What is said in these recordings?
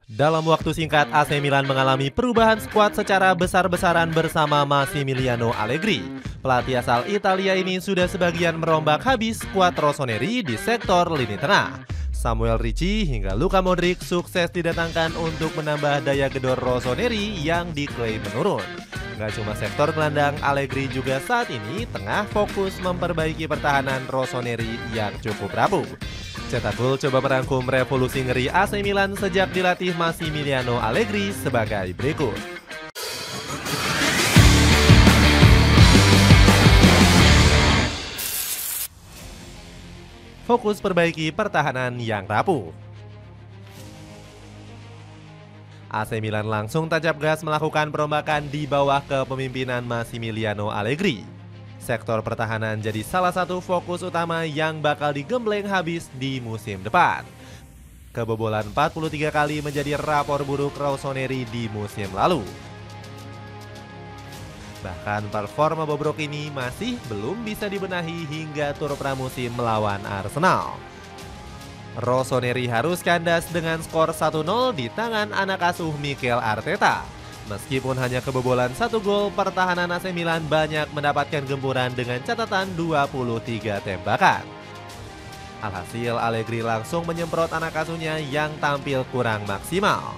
Dalam waktu singkat, AC Milan mengalami perubahan skuad secara besar-besaran bersama Massimiliano Allegri. Pelatih asal Italia ini sudah sebagian merombak habis skuad Rossoneri di sektor lini tengah. Samuel Ricci hingga Luka Modric sukses didatangkan untuk menambah daya gedor Rossoneri yang diklaim menurun. Gak cuma sektor gelandang, Allegri juga saat ini tengah fokus memperbaiki pertahanan Rossoneri yang cukup rapuh. Cetak Gol coba merangkum revolusi ngeri AC Milan sejak dilatih Massimiliano Allegri sebagai berikut. Fokus perbaiki pertahanan yang rapuh. AC Milan langsung tancap gas melakukan perombakan di bawah kepemimpinan Massimiliano Allegri. Sektor pertahanan jadi salah satu fokus utama yang bakal digembleng habis di musim depan. Kebobolan 43 kali menjadi rapor buruk Rossoneri di musim lalu. Bahkan performa bobrok ini masih belum bisa dibenahi hingga tur pramusim melawan Arsenal. Rossoneri harus kandas dengan skor 1-0 di tangan anak asuh Mikel Arteta. Meskipun hanya kebobolan 1 gol, pertahanan AC Milan banyak mendapatkan gempuran dengan catatan 23 tembakan. Alhasil Allegri langsung menyemprot anak asuhnya yang tampil kurang maksimal.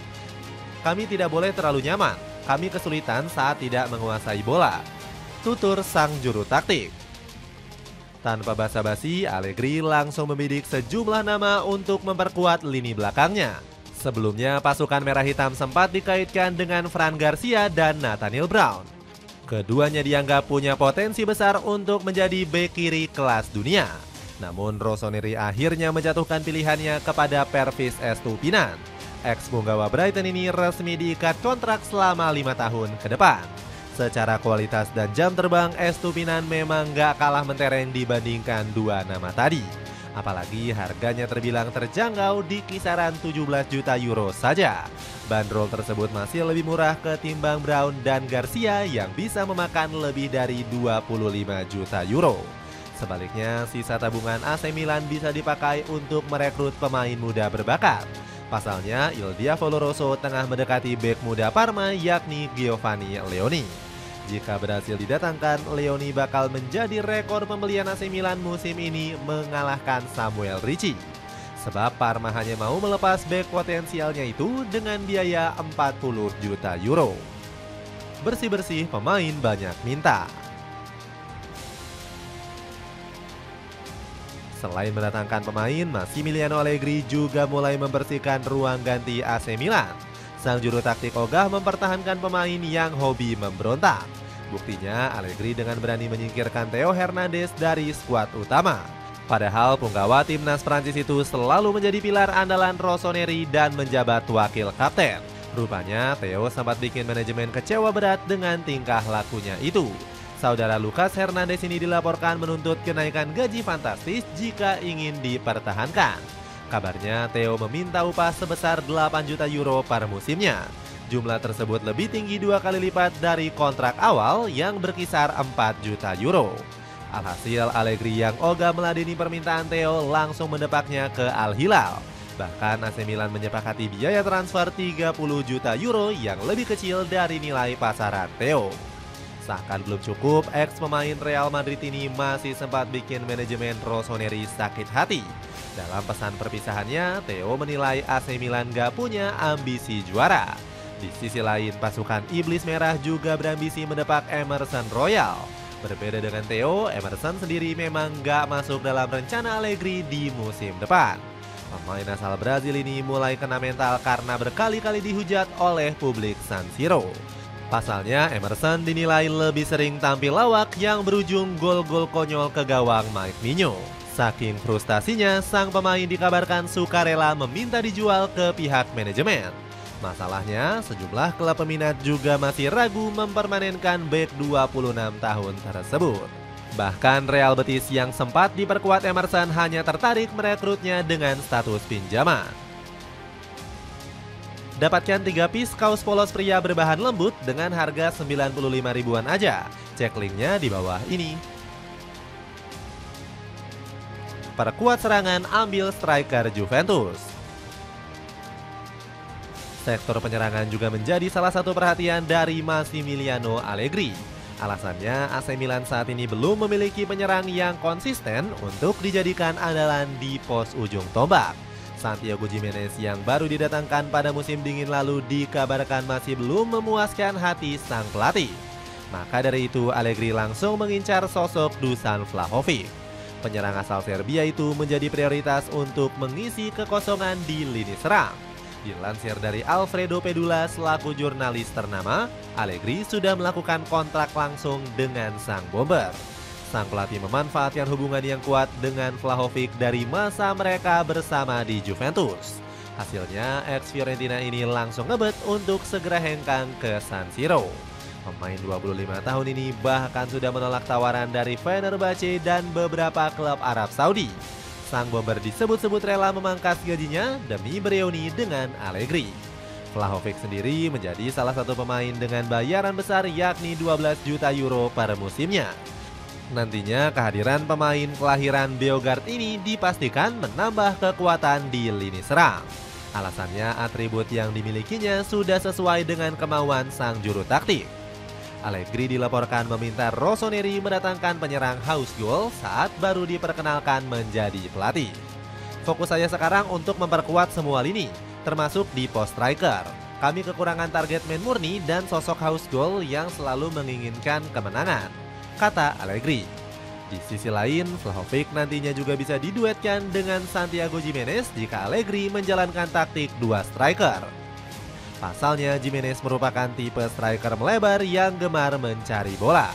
Kami tidak boleh terlalu nyaman, kami kesulitan saat tidak menguasai bola, tutur sang juru taktik. Tanpa basa-basi, Allegri langsung membidik sejumlah nama untuk memperkuat lini belakangnya. Sebelumnya, pasukan merah hitam sempat dikaitkan dengan Fran Garcia dan Nathaniel Brown. Keduanya dianggap punya potensi besar untuk menjadi bek kiri kelas dunia. Namun Rossoneri akhirnya menjatuhkan pilihannya kepada Pervis Estupinan. Ex-punggawa Brighton ini resmi diikat kontrak selama 5 tahun ke depan. Secara kualitas dan jam terbang, Estupinan memang gak kalah mentereng dibandingkan dua nama tadi. Apalagi harganya terbilang terjangkau di kisaran 17 juta euro saja. Bandrol tersebut masih lebih murah ketimbang Brown dan Garcia yang bisa memakan lebih dari 25 juta euro. Sebaliknya, sisa tabungan AC Milan bisa dipakai untuk merekrut pemain muda berbakat. Pasalnya, Il Diavolo Rosso tengah mendekati bek muda Parma yakni Giovanni Leoni. Jika berhasil didatangkan, Leoni bakal menjadi rekor pembelian AC Milan musim ini mengalahkan Samuel Ricci. Sebab Parma hanya mau melepas bek potensialnya itu dengan biaya 40 juta euro. Bersih-bersih pemain banyak minta. Selain mendatangkan pemain, Massimiliano Allegri juga mulai membersihkan ruang ganti AC Milan. Sang juru taktik ogah mempertahankan pemain yang hobi memberontak. Buktinya, Allegri dengan berani menyingkirkan Theo Hernandez dari skuad utama. Padahal punggawa timnas Prancis itu selalu menjadi pilar andalan Rossoneri dan menjabat wakil kapten. Rupanya Theo sempat bikin manajemen kecewa berat dengan tingkah lakunya itu. Saudara Lucas Hernandez ini dilaporkan menuntut kenaikan gaji fantastis jika ingin dipertahankan. Kabarnya Theo meminta upah sebesar 8 juta euro per musimnya. Jumlah tersebut lebih tinggi 2 kali lipat dari kontrak awal yang berkisar 4 juta euro. Alhasil Allegri yang ogah meladeni permintaan Theo langsung mendepaknya ke Al Hilal. Bahkan AC Milan menyepakati biaya transfer 30 juta euro yang lebih kecil dari nilai pasaran Theo. Seakan belum cukup, ex pemain Real Madrid ini masih sempat bikin manajemen Rossoneri sakit hati. Dalam pesan perpisahannya, Theo menilai AC Milan gak punya ambisi juara. Di sisi lain, pasukan Iblis Merah juga berambisi mendepak Emerson Royal. Berbeda dengan Theo, Emerson sendiri memang gak masuk dalam rencana Allegri di musim depan. Pemain asal Brazil ini mulai kena mental karena berkali-kali dihujat oleh publik San Siro. Pasalnya, Emerson dinilai lebih sering tampil lawak yang berujung gol-gol konyol ke gawang Mike Migno. Saking frustasinya, sang pemain dikabarkan sukarela meminta dijual ke pihak manajemen. Masalahnya, sejumlah klub peminat juga masih ragu mempermanenkan bek 26 tahun tersebut. Bahkan Real Betis yang sempat diperkuat Emerson hanya tertarik merekrutnya dengan status pinjaman. Dapatkan 3 piece kaos polos pria berbahan lembut dengan harga 95 ribuan aja. Cek linknya di bawah ini. Perkuat serangan, ambil striker Juventus. Sektor penyerangan juga menjadi salah satu perhatian dari Massimiliano Allegri. Alasannya AC Milan saat ini belum memiliki penyerang yang konsisten untuk dijadikan andalan di pos ujung tombak. Santiago Gimenez yang baru didatangkan pada musim dingin lalu dikabarkan masih belum memuaskan hati sang pelatih. Maka dari itu Allegri langsung mengincar sosok Dusan Vlahovic. Penyerang asal Serbia itu menjadi prioritas untuk mengisi kekosongan di lini serang. Dilansir dari Alfredo Pedula selaku jurnalis ternama, Allegri sudah melakukan kontrak langsung dengan sang bomber. Sang pelatih memanfaatkan hubungan yang kuat dengan Vlahovic dari masa mereka bersama di Juventus. Hasilnya, ex-Fiorentina ini langsung ngebet untuk segera hengkang ke San Siro. Pemain 25 tahun ini bahkan sudah menolak tawaran dari Fenerbahce dan beberapa klub Arab Saudi. Sang bomber disebut-sebut rela memangkas gajinya demi bereuni dengan Allegri. Vlahovic sendiri menjadi salah satu pemain dengan bayaran besar yakni 12 juta euro per musimnya. Nantinya kehadiran pemain kelahiran Beograd ini dipastikan menambah kekuatan di lini serang. Alasannya atribut yang dimilikinya sudah sesuai dengan kemauan sang juru taktik. Allegri dilaporkan meminta Rossoneri mendatangkan penyerang haus gol saat baru diperkenalkan menjadi pelatih. Fokus saya sekarang untuk memperkuat semua lini, termasuk di pos striker. Kami kekurangan target main murni dan sosok haus gol yang selalu menginginkan kemenangan, kata Allegri. Di sisi lain, Vlahovic nantinya juga bisa diduetkan dengan Santiago Gimenez jika Allegri menjalankan taktik dua striker. Pasalnya, Gimenez merupakan tipe striker melebar yang gemar mencari bola.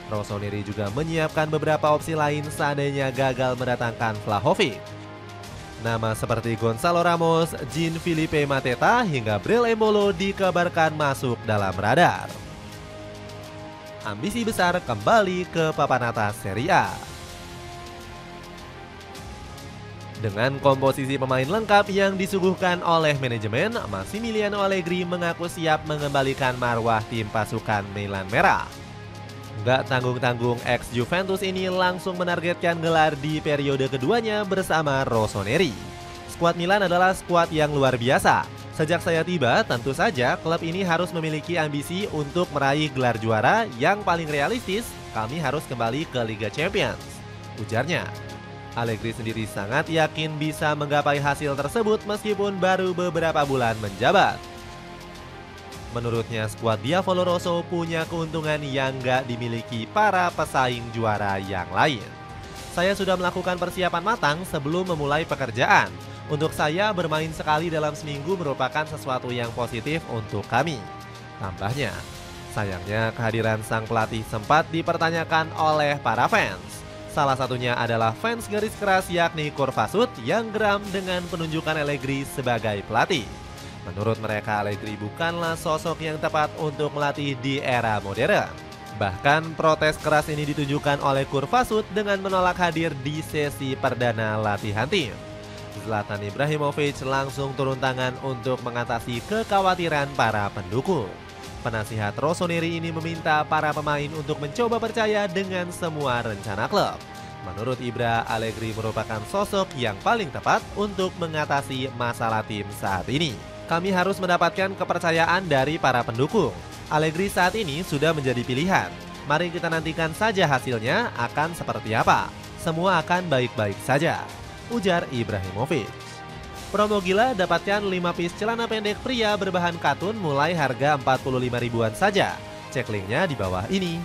Rossoneri juga menyiapkan beberapa opsi lain seandainya gagal mendatangkan Vlahovic. Nama seperti Gonzalo Ramos, Jean Philippe Mateta hingga Bril Embolo dikabarkan masuk dalam radar. Ambisi besar kembali ke papan atas Serie A. Dengan komposisi pemain lengkap yang disuguhkan oleh manajemen, Massimiliano Allegri mengaku siap mengembalikan marwah tim pasukan Milan Merah. Nggak tanggung-tanggung ex-Juventus ini langsung menargetkan gelar di periode keduanya bersama Rossoneri. Skuad Milan adalah skuad yang luar biasa. Sejak saya tiba, tentu saja klub ini harus memiliki ambisi untuk meraih gelar juara. Yang paling realistis, kami harus kembali ke Liga Champions, ujarnya. Allegri sendiri sangat yakin bisa menggapai hasil tersebut meskipun baru beberapa bulan menjabat. Menurutnya, skuad Diavolo Rosso punya keuntungan yang gak dimiliki para pesaing juara yang lain. Saya sudah melakukan persiapan matang sebelum memulai pekerjaan. Untuk saya, bermain sekali dalam seminggu merupakan sesuatu yang positif untuk kami, tambahnya. Sayangnya, kehadiran sang pelatih sempat dipertanyakan oleh para fans. Salah satunya adalah fans garis keras yakni Kurvasut yang geram dengan penunjukan Allegri sebagai pelatih. Menurut mereka, Allegri bukanlah sosok yang tepat untuk melatih di era modern. Bahkan protes keras ini ditunjukkan oleh Kurvasut dengan menolak hadir di sesi perdana latihan tim. Zlatan Ibrahimovic langsung turun tangan untuk mengatasi kekhawatiran para pendukung. Penasihat Rossoneri ini meminta para pemain untuk mencoba percaya dengan semua rencana klub. Menurut Ibra, Allegri merupakan sosok yang paling tepat untuk mengatasi masalah tim saat ini. Kami harus mendapatkan kepercayaan dari para pendukung. Allegri saat ini sudah menjadi pilihan. Mari kita nantikan saja hasilnya akan seperti apa. Semua akan baik-baik saja, ujar Ibrahimovic. Promo gila, dapatkan 5 piece celana pendek pria berbahan katun mulai harga 45 ribuan saja. Cek linknya di bawah ini.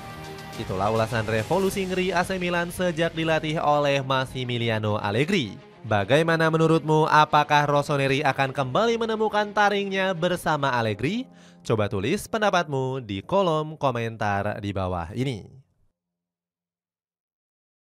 Itulah ulasan revolusi ngeri AC Milan sejak dilatih oleh Massimiliano Allegri. Bagaimana menurutmu, apakah Rossoneri akan kembali menemukan taringnya bersama Allegri? Coba tulis pendapatmu di kolom komentar di bawah ini.